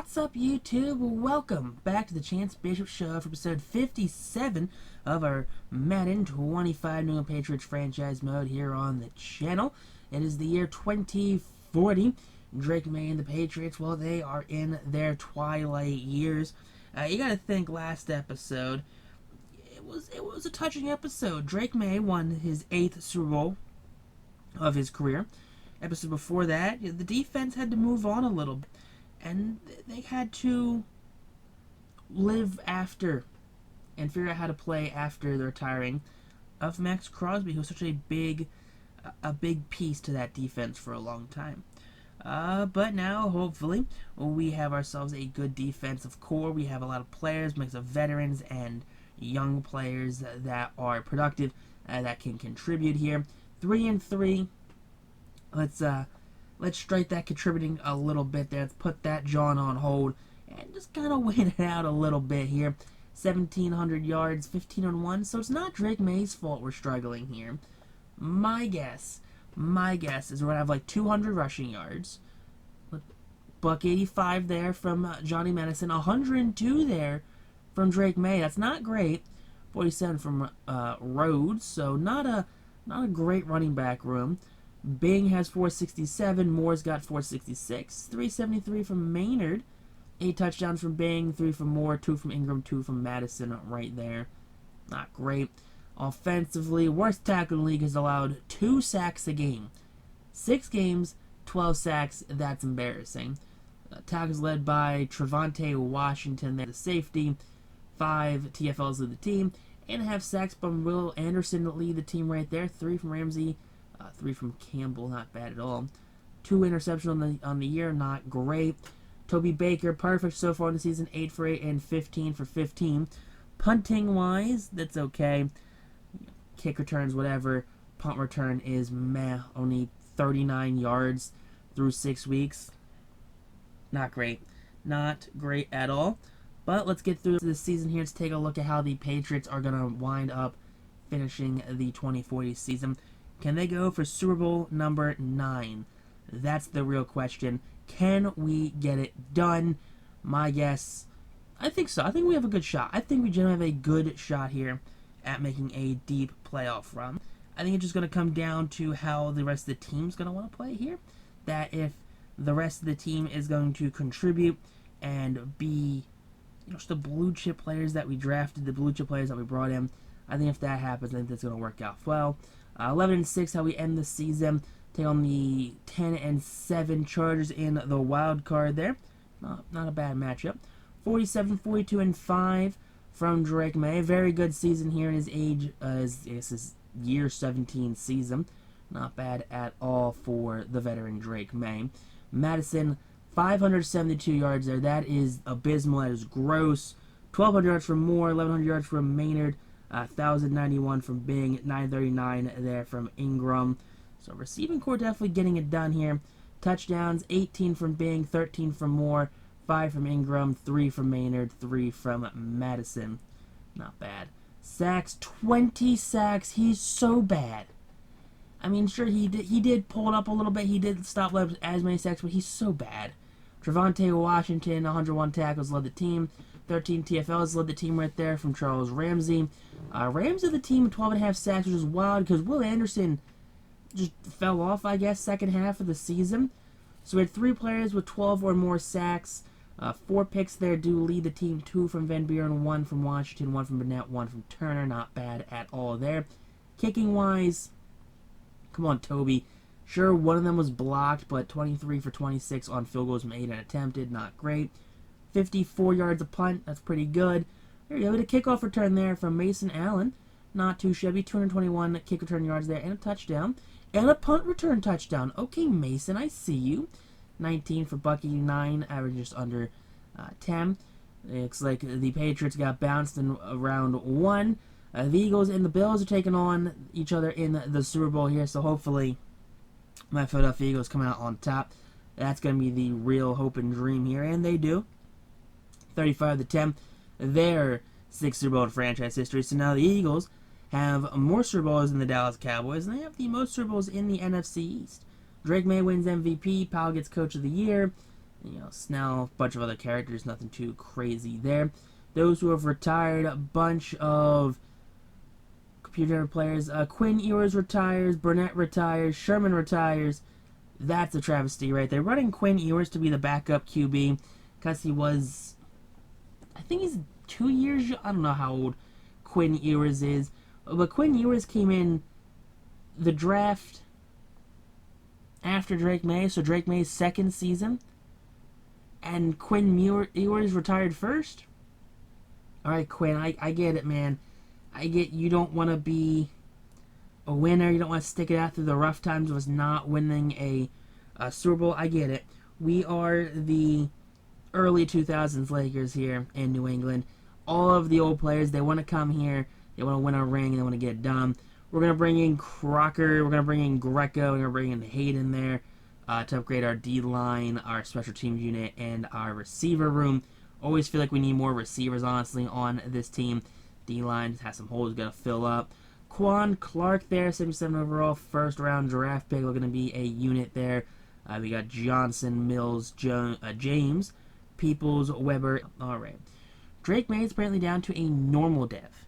What's up, YouTube? Welcome back to the Chance Bishop Show for episode 57 of our Madden 25 New England Patriots franchise mode here on the channel. It is the year 2040. Drake May and the Patriots, well, they are in their twilight years. You gotta think last episode, it was a touching episode. Drake May won his 8th Super Bowl of his career. Episode before that, the defense had to move on a little bit. And they had to live after and figure out how to play after the retiring of Max Crosby, who was such a big piece to that defense for a long time. But now, hopefully, we have ourselves a good defensive core. We have a lot of players, mix of veterans and young players that are productive, that can contribute here. 3-3. Let's strike that contributing a little bit there. Let's put that John on hold and just kind of wait it out a little bit here. 1,700 yards, 15 on 1. So it's not Drake May's fault we're struggling here. My guess is we're going to have like 200 rushing yards. $185 there from Johnny Madison. 102 there from Drake May. That's not great. 47 from Rhodes. So not a great running back room. Bing has 467, Moore's got 466, 373 from Maynard, 8 touchdowns from Bing, 3 from Moore, 2 from Ingram, 2 from Madison right there. Not great. Offensively, worst tackle in the league has allowed 2 sacks a game. 6 games, 12 sacks, that's embarrassing. Tackles led by Trevante Washington, there the safety, 5 TFLs lead the team, 8.5 sacks from Will Anderson that lead the team right there, 3 from Ramsey, 3 from Campbell, not bad at all. 2 interceptions on the year, not great. Toby Baker, perfect so far in the season, 8 for 8 and 15 for 15. Punting wise, that's okay. Kick returns, whatever. Punt return is meh, only 39 yards through 6 weeks. Not great. Not great at all. But let's get through this season here. Let's take a look at how the Patriots are going to wind up finishing the 2040 season. Can they go for Super Bowl number 9? That's the real question. Can we get it done? My guess, I think so. I think we have a good shot. I think we generally have a good shot here at making a deep playoff run. I think it's just going to come down to how the rest of the team's going to want to play here. That if the rest of the team is going to contribute and be just the blue chip players that we drafted, the blue chip players that we brought in, I think if that happens, I think that's going to work out well. 11-6, how we end the season. Take on the 10-7 Chargers in the wild card there. Not a bad matchup. 47-42-5 from Drake May. Very good season here in his age, his year 17 season. Not bad at all for the veteran Drake May. Madison, 572 yards there. That is abysmal. That is gross. 1,200 yards from Moore. 1,100 yards from Maynard. 1,091 from Bing, 939 there from Ingram. So receiving core definitely getting it done here. Touchdowns, 18 from Bing, 13 from Moore, 5 from Ingram, 3 from Maynard, 3 from Madison. Not bad. Sacks, 20 sacks. He's so bad. I mean, sure, he did pull it up a little bit. He did stop as many sacks, but he's so bad. Trevante Washington, 101 tackles, led the team. 13 TFLs led the team right there from Charles Ramsey. Rams of the team with 12.5 sacks, which is wild because Will Anderson just fell off, I guess, second half of the season. So we had 3 players with 12 or more sacks. 4 picks there do lead the team. 2 from Van Buren, 1 from Washington, 1 from Burnett, 1 from Turner. Not bad at all there. Kicking-wise, come on, Toby. Sure, one of them was blocked, but 23 for 26 on field goals from 8 attempted. Not great. 54 yards a punt. That's pretty good. There you go. A kickoff return there from Mason Allen. Not too shabby. 221 kick return yards there and a touchdown. And a punt return touchdown. Okay, Mason, I see you. 19 for Bucky, 9, average just under 10. It looks like the Patriots got bounced in round 1. The Eagles and the Bills are taking on each other in the Super Bowl here, so hopefully my Philadelphia Eagles come out on top. That's going to be the real hope and dream here, and they do. 35-10, their 6th Super Bowl in franchise history. So now the Eagles have more Super Bowls than the Dallas Cowboys, and they have the most Super Bowls in the NFC East. Drake May wins MVP, Powell gets Coach of the Year, Snell, a bunch of other characters, nothing too crazy there. Those who have retired, a bunch of computer players. Quinn Ewers retires, Burnett retires, Sherman retires. That's a travesty right there. Running Quinn Ewers to be the backup QB because he was, I think he's 2 years, I don't know how old Quinn Ewers is, but Quinn Ewers came in the draft after Drake May, so Drake May's second season, and Quinn Ewers retired first? Alright, Quinn, I get it, man. I get you don't want to be a winner. You don't want to stick it out through the rough times of us not winning a Super Bowl. I get it. We are the early 2000s Lakers here in New England. All of the old players, they want to come here. They want to win a ring. They want to get it done. We're going to bring in Crocker. We're going to bring in Greco. We're going to bring in Hayden there to upgrade our D-line, our special teams unit, and our receiver room. Always feel like we need more receivers, honestly, on this team. D-line has some holes got to fill up. Quan Clark there, 77 overall, first-round draft pick. Looking to be a unit there. We got Johnson, Mills, James, Peoples, Weber. All right. Drake May is apparently down to a normal dev.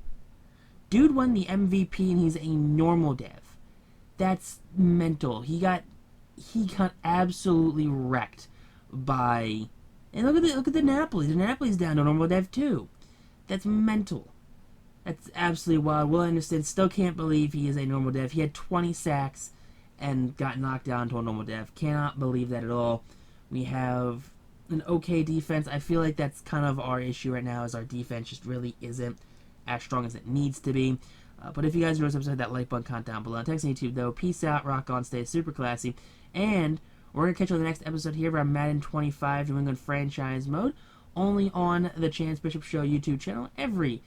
Dude won the MVP and he's a normal dev. That's mental. He got absolutely wrecked by. And look at the Napoli. The Napoli's down to normal dev too. That's mental. That's absolutely wild. Will Anderson still can't believe he is a normal dev. He had 20 sacks and got knocked down to a normal dev. Cannot believe that at all. We have an okay defense. I feel like that's kind of our issue right now, is our defense just really isn't as strong as it needs to be. But if you guys enjoyed this episode, that like button, comment down below. Text on YouTube though. Peace out, rock on, stay super classy, and we're gonna catch you on the next episode here of Madden 25 New England franchise mode, only on the Chance Bishop Show YouTube channel every